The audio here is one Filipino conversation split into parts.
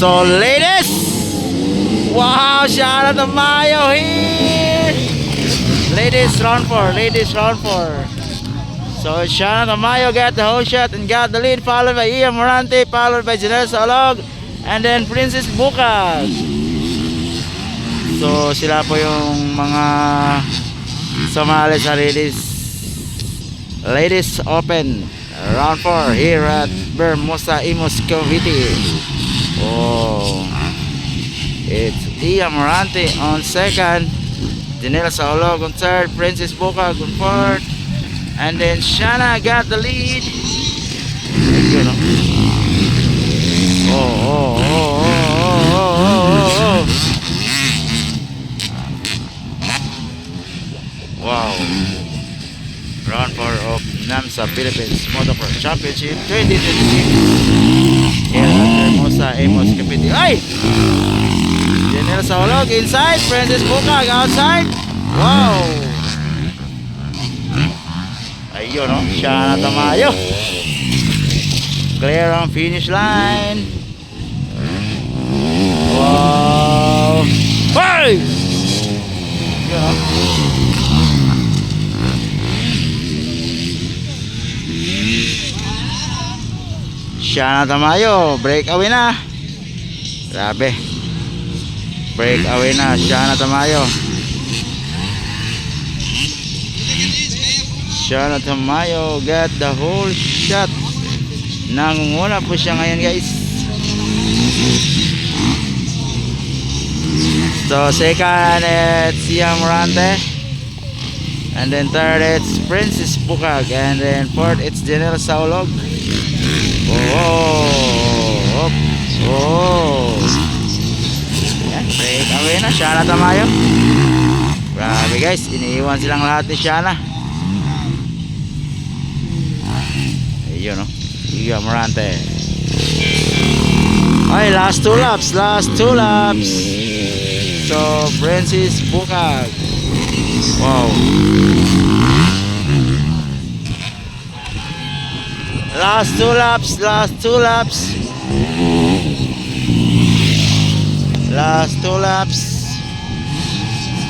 So ladies, wow, shout out to Mayo here. Ladies round 4, ladies round 4. So shout out to Mayo, got the whole shot and got the lead, followed by Ian Morante, followed by Janelle Salog, and then Princess Bukag. So sila po yung mga sumali sa ladies open round 4 here at Bermosa, Imus, Cavite. Oh, it's Ian Morante on second, Janelle Salog on third, Princess Bukag on fourth, and then Shana got the lead. You know. Wow. Round 4 of NAMSA Philippines Motocross Championship 2026. Here at Hermosa, Amos, Cavite. Ay! Janelle Salog inside, Princess Bukag outside. Wow! Ayun, no? Siya na tamayo. Clear on finish line. Wow! Hey! Ayun, no? Siya na tamayo. Breakaway na. Grabe. Breakaway na. Siya na tamayo. Siya na tamayo. Got the whole shot. Nangunguna po siya ngayon, guys. So second it's Ian Morante, and then third it's Princess Bukag, and then fourth it's Janelle Salog. Oh, yan, breakaway na. Shana tamayo. Grabe, guys, iniiwan silang lahat ni Shana. Ayun, no? Ian Morante. Ay, last two laps. So Princess Bukag. Wow. Last two laps.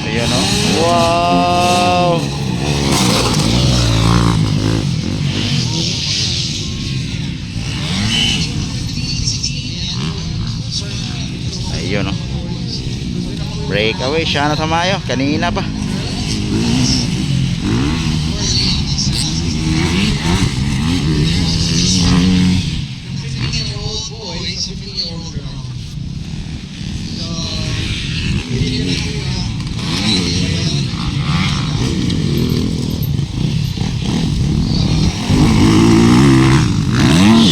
Ayun, no? Wow. Ayun, no? Breakaway siya na tamayo. Kanina pa.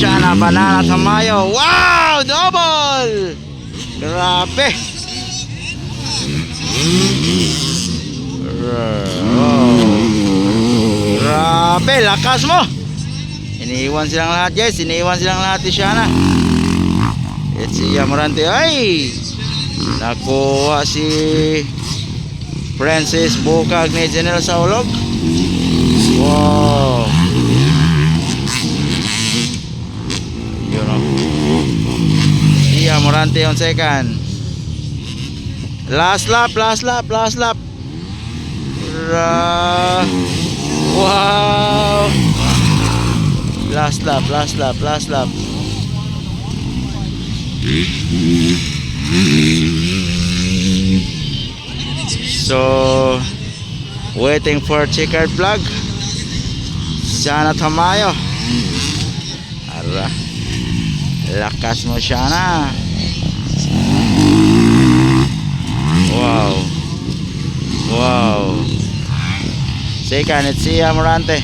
Shana Banana Tamayo. Wow! Double! Grabe! Grabe! Lakas mo! Iniiwan silang lahat, guys. Iniiwan silang lahat ni Shana. It's Ian Morante. Ay! Nakuha si Princess Bukag ni Janelle Salog. Wow! Yun, know. Ian Morante on second. Last lap. Wow! Last lap. So waiting for checkered flag. Shana tamayo. Ara. Lakas mo, Shana. Wow. Second, it's Ian Morante.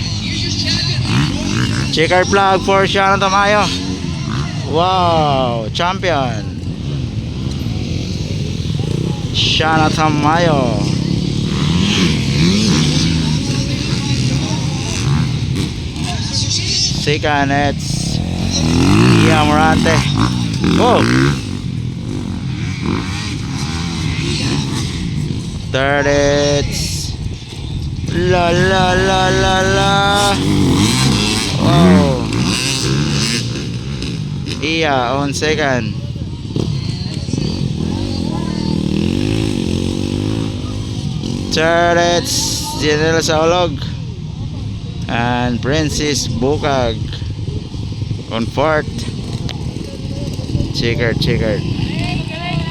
Checkered flag for Shana Tamayo. Wow, champion. Shana Tamayo. Second, it's Ian Morante. Go. Third, it's la. Wow. Iya on second. Charlotte General Saulog and Princess Bukag on fourth. Checkered.